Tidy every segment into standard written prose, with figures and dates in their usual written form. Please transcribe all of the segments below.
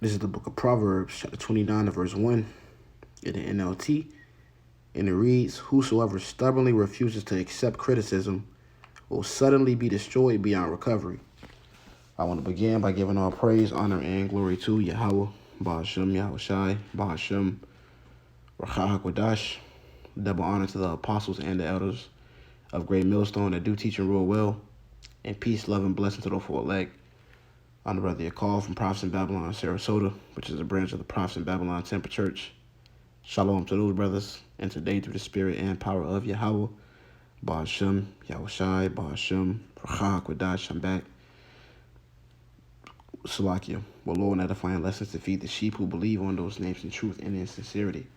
This is the book of Proverbs, chapter 29, verse 1, in the NLT. And it reads, "Whosoever stubbornly refuses to accept criticism will suddenly be destroyed beyond recovery." I want to begin by giving all praise, honor, and glory to Yahweh, Ba'ashem, Yahushai, Ba'ashem, Rachah HaKodash. Double honor to the apostles and the elders of Great Millstone that do teach and rule well. And peace, love, and blessing to the full elect. I'm the brother Yakov from Prophets in Babylon, Sarasota, which is a branch of the Prophets in Babylon Temple Church. Shalom to those brothers, and today through the spirit and power of Yahweh, Ba'ashem, Yahushai, Ba'ashem, Rachah HaKodash, I'm back. Salakia, will Lord and edifying lessons to feed the sheep who believe on those names in truth and in sincerity.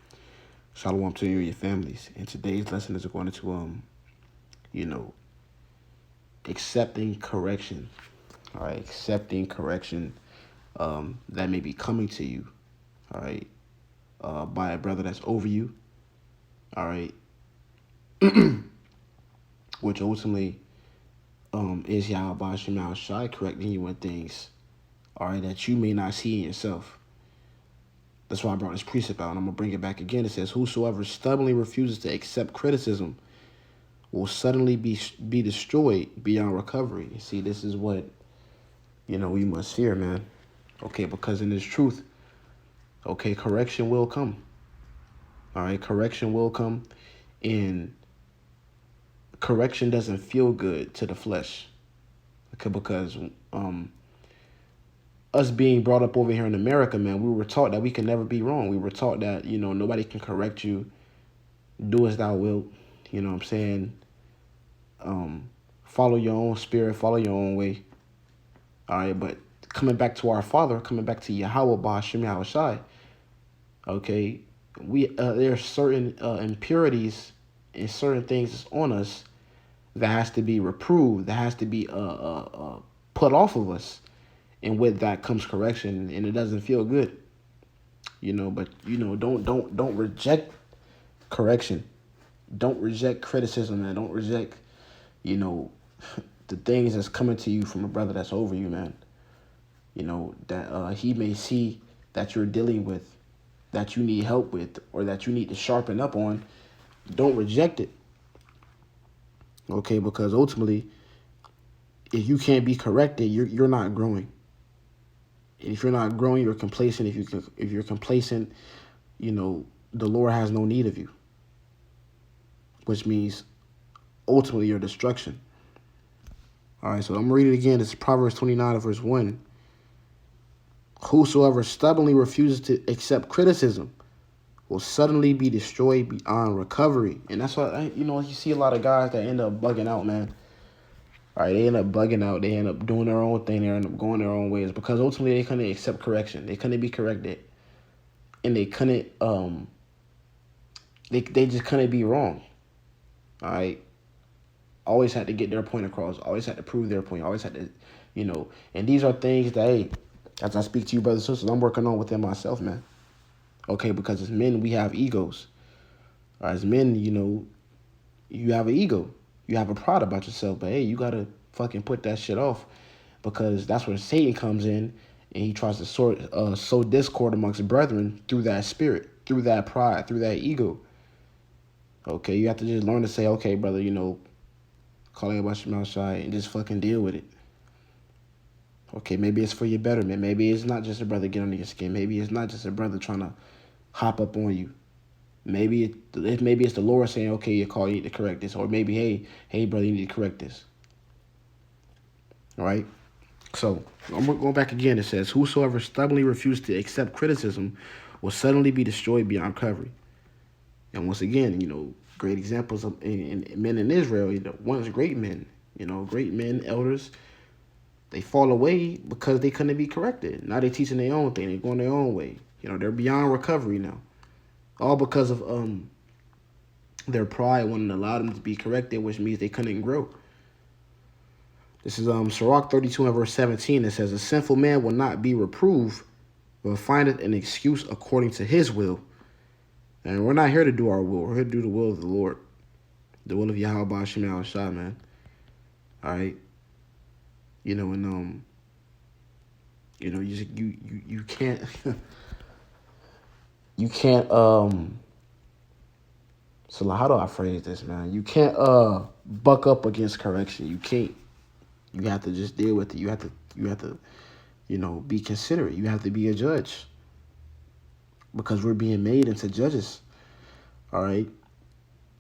Shalom to you and your families. And today's lesson is going to, accepting correction. All right, accepting correction that may be coming to you. All right, by a brother that's over you. All right, which ultimately is Yahweh Shema Shai correcting you in things, all right, that you may not see in yourself. That's why I brought this precept out, and I'm going to bring it back again. It says, "Whosoever stubbornly refuses to accept criticism will suddenly be destroyed beyond recovery." You see, this is what, we must fear, man. Okay, because in this truth, okay, correction will come. All right, correction will come, and correction doesn't feel good to the flesh. Okay, because us being brought up over here in America, man, we were taught that we can never be wrong. We were taught that, nobody can correct you. Do as thou wilt. You know what I'm saying? Follow your own spirit, follow your own way. All right, but coming back to our Father, coming back to Yahweh, Ba'ashem, Yahushai, okay, there are certain impurities and certain things that's on us that has to be reproved, that has to be put off of us. And with that comes correction, and it doesn't feel good, But don't reject correction. Don't reject criticism, man. Don't reject, the things that's coming to you from a brother that's over you, man. That he may see that you're dealing with, that you need help with, or that you need to sharpen up on. Don't reject it. Okay, because ultimately, if you can't be corrected, you're not growing. And if you're not growing, you're complacent. If you're complacent, the Lord has no need of you, which means ultimately your destruction. All right, so I'm going to read it again. It's Proverbs 29, verse 1. "Whosoever stubbornly refuses to accept criticism will suddenly be destroyed beyond recovery." And that's why, you see a lot of guys that end up bugging out, man. All right, they end up bugging out. They end up doing their own thing. They end up going their own ways because ultimately they couldn't accept correction. They couldn't be corrected, and they couldn't. They just couldn't be wrong. All right, always had to get their point across. Always had to prove their point. Always had to, And these are things that, hey, as I speak to you, brothers and sisters, I'm working on within myself, man. Okay, because as men, we have egos. As men, you have an ego. You have a pride about yourself, but hey, you gotta fucking put that shit off, because that's where Satan comes in, and he tries to sow discord amongst brethren through that spirit, through that pride, through that ego. Okay, you have to just learn to say, okay, brother, call it about your mouth shy and just fucking deal with it. Okay, maybe it's for your betterment. Maybe it's not just a brother getting under your skin. Maybe it's not just a brother trying to hop up on you. Maybe it's the Lord saying, okay, you need to correct this. Or maybe, hey, brother, you need to correct this. All right? So, I'm going back again. It says, "Whosoever stubbornly refuses to accept criticism will suddenly be destroyed beyond recovery." And once again, great examples of men in Israel, once great men, great men, elders, they fall away because they couldn't be corrected. Now they're teaching their own thing. They're going their own way. They're beyond recovery now. All because of their pride wouldn't allow them to be corrected, which means they couldn't grow. This is Sirach 32 and verse 17. It says, "A sinful man will not be reproved, but findeth an excuse according to his will." And we're not here to do our will. We're here to do the will of the Lord. The will of Yahweh Ba'ashem Yahushua, man. All right? And You can't you can't so how do I phrase this, man? You can't buck up against correction. You can't. You have to just deal with it. You have to be considerate. You have to be a judge because we're being made into judges. All right.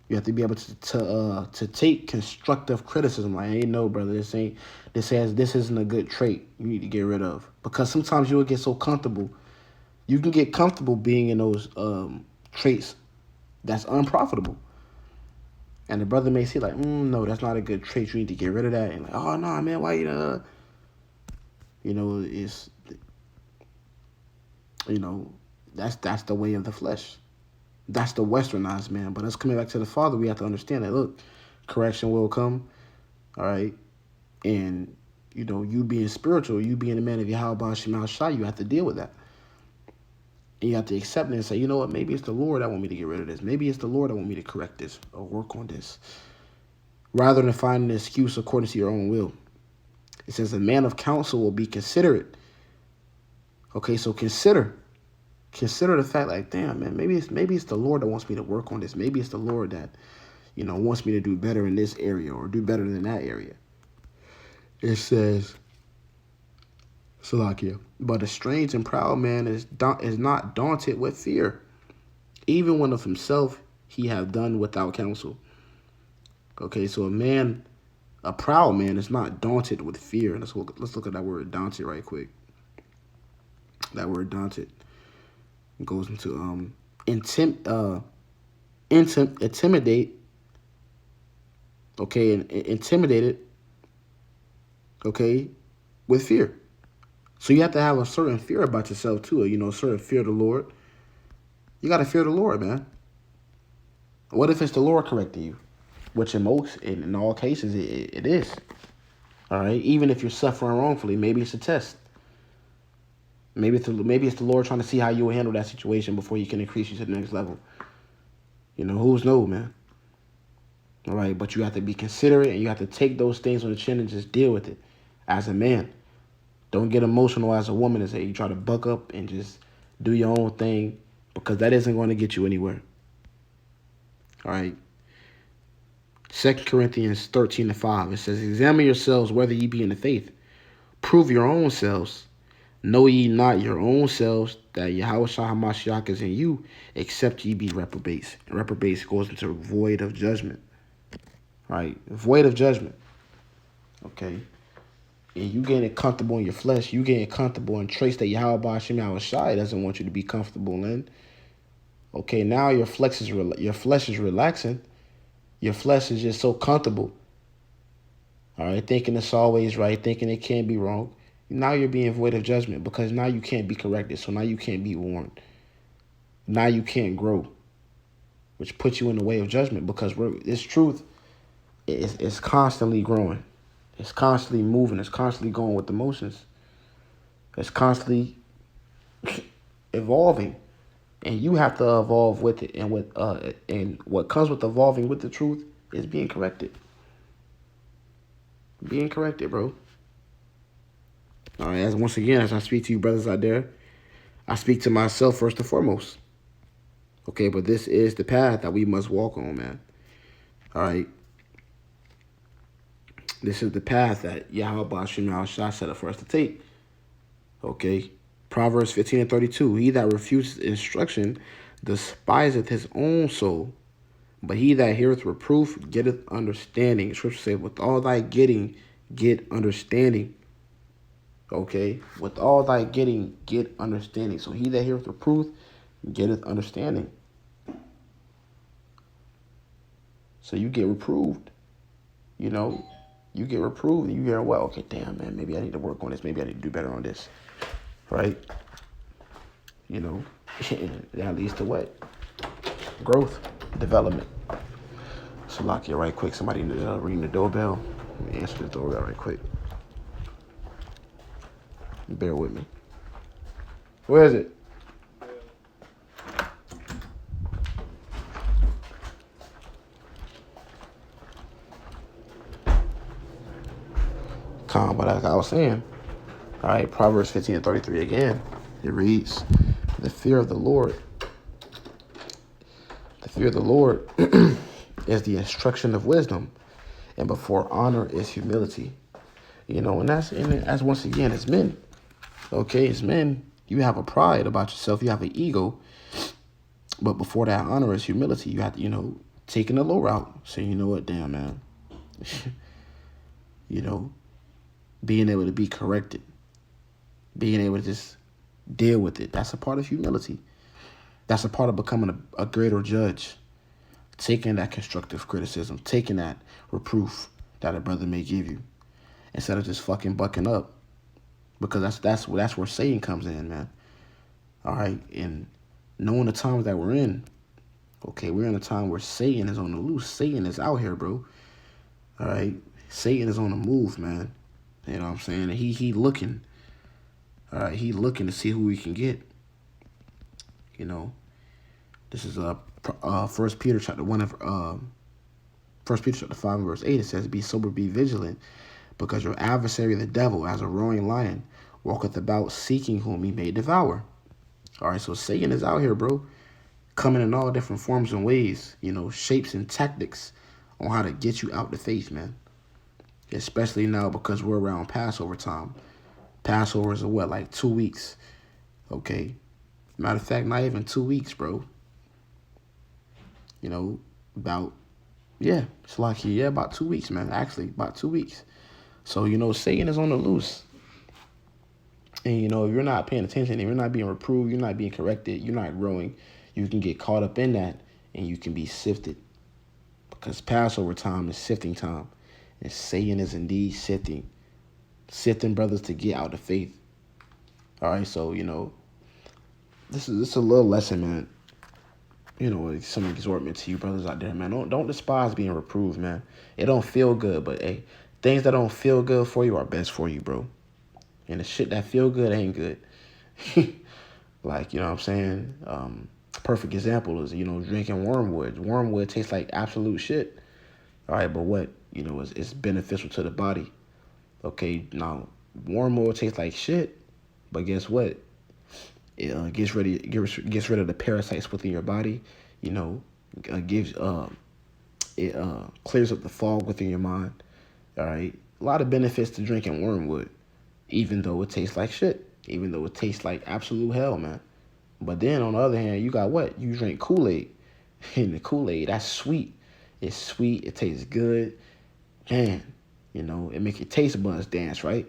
You have to be able to take constructive criticism. Like, hey, no, brother, this isn't a good trait. You need to get rid of, because sometimes you will get so comfortable. You can get comfortable being in those traits that's unprofitable, and the brother may say like, no, that's not a good trait. You need to get rid of that. And like, oh no, man, why it's that's the way of the flesh. That's the westernized man. But us coming back to the Father, we have to understand that, look, correction will come, all right? And, you being spiritual, you being a man of Yahweh Shema Shai, you have to deal with that. And you have to accept it and say, you know what, maybe it's the Lord that want me to get rid of this. Maybe it's the Lord that want me to correct this or work on this. Rather than finding an excuse according to your own will. It says a man of counsel will be considerate. Okay, so consider the fact, like, damn, man, maybe it's the Lord that wants me to work on this. Maybe it's the Lord that, wants me to do better in this area or do better than that area. It says, Salakia, but a strange and proud man is not daunted with fear, even when of himself he have done without counsel. Okay, so a proud man is not daunted with fear. Let's look at that word daunted right quick. That word daunted goes into intimidate. Okay, and intimidated. Okay, with fear. So you have to have a certain fear about yourself too. A certain fear of the Lord. You got to fear the Lord, man. What if it's the Lord correcting you? Which in all cases, it is. All right, even if you're suffering wrongfully, maybe it's a test. Maybe it's the Lord trying to see how you will handle that situation before He can increase you to the next level. Who's knows, man. All right, but you have to be considerate, and you have to take those things on the chin and just deal with it as a man. Don't get emotional as a woman and say you try to buck up and just do your own thing, because that isn't going to get you anywhere. All right. 2 Corinthians 13:5, it says, examine yourselves whether ye be in the faith. Prove your own selves. Know ye not your own selves that Yahweh HaMashiach is in you, except ye be reprobates. And reprobates goes into void of judgment. Right? Void of judgment. Okay? And you getting comfortable in your flesh. You getting comfortable in traits that Yahweh Shai doesn't want you to be comfortable in. Okay, now your flesh is relaxing. Your flesh is just so comfortable. All right, thinking it's always right, thinking it can't be wrong. Now you're being void of judgment, because now you can't be corrected. So now you can't be warned. Now you can't grow, which puts you in the way of judgment, because this truth is constantly growing. It's constantly moving. It's constantly going with the motions. It's constantly evolving. And you have to evolve with it. And what comes with evolving with the truth is being corrected. Being corrected, bro. All right, once again, as I speak to you brothers out there, I speak to myself first and foremost. Okay, but this is the path that we must walk on, man. All right. This is the path that Yahweh Shema Shai set up for us to take. Okay. Proverbs 15:32. He that refuses instruction despiseth his own soul, but he that heareth reproof getteth understanding. The scripture says, with all thy getting, get understanding. Okay? With all thy getting, get understanding. So he that heareth reproof getteth understanding. So you get reproved. You get reproved and you hear, well, okay, damn, man, maybe I need to work on this. Maybe I need to do better on this. Right? That leads to what? Growth, development. So lock it right quick. Somebody ringing the doorbell. Let me answer the doorbell right quick. Bear with me. Where is it? Calm, but like I was saying, All right, Proverbs 15:33 again. It reads, the fear of the Lord is the instruction of wisdom, and before honor is humility. And that's once again, it's men. Okay, it's men. You have a pride about yourself. You have an ego. But before that honor is humility. You have to, taking the low route. Saying, you know what, damn, man. Being able to be corrected. Being able to just deal with it. That's a part of humility. That's a part of becoming a greater judge. Taking that constructive criticism. Taking that reproof that a brother may give you. Instead of just fucking bucking up. Because that's where Satan comes in, man. All right, and knowing the times that we're in, okay, we're in a time where Satan is on the loose. Satan is out here, bro. All right, Satan is on the move, man. You know what I'm saying? And he looking. All right, he looking to see who he can get. This is 1 Peter chapter 1 1 Peter chapter 5 verse 8. It says, "Be sober, be vigilant, because your adversary the devil, as a roaring lion, walketh about seeking whom he may devour." All right, so Satan is out here, bro, coming in all different forms and ways, shapes and tactics on how to get you out the faith, man. Especially now because we're around Passover time. Passover is like 2 weeks, okay? Matter of fact, not even 2 weeks, bro. About 2 weeks, man. Actually, about 2 weeks. So, Satan is on the loose. And, if you're not paying attention, if you're not being reproved, you're not being corrected, you're not growing, you can get caught up in that and you can be sifted. Because Passover time is sifting time. And Satan is indeed sifting brothers to get out of faith. All right, so, this is a little lesson, man. Some exhortment to you brothers out there, man. Don't despise being reproved, man. It don't feel good, but hey, things that don't feel good for you are best for you, bro. And the shit that feel good ain't good. Like, you know what I'm saying? Perfect example is, drinking wormwood. Wormwood tastes like absolute shit. All right, but what? It's beneficial to the body. Okay, now, wormwood tastes like shit, but guess what? It gets rid of the parasites within your body. Gives it clears up the fog within your mind. All right, a lot of benefits to drinking wormwood, even though it tastes like shit, even though it tastes like absolute hell, man. But then on the other hand, you got what? You drink Kool-Aid, and the Kool-Aid, that's sweet. It's sweet. It tastes good, man. It make your taste buds dance, right?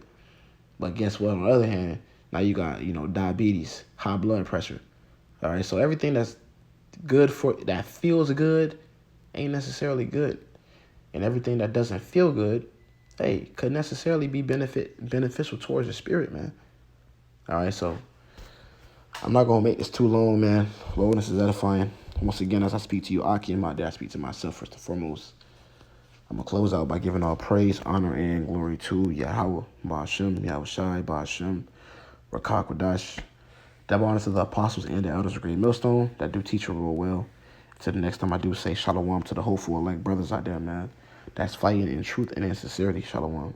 But guess what? On the other hand, now you got, diabetes, high blood pressure. All right, so everything that's good that feels good ain't necessarily good. And everything that doesn't feel good, hey, could necessarily be beneficial towards the spirit, man. All right, so I'm not going to make this too long, man. Lord, this is edifying. Once again, as I speak to you, Aki, and my dad, I speak to myself first and foremost. I'm going to close out by giving all praise, honor, and glory to Yahweh, Ba'ashem, Yahweh Shai, Ba'ashem, Rakak Wadash. Double honor to the apostles and the elders of Great Millstone that do teach you real well. Till the next time I do say shalom to the hopeful elect brothers out there, man. That's fighting in truth and in sincerity. Shalom.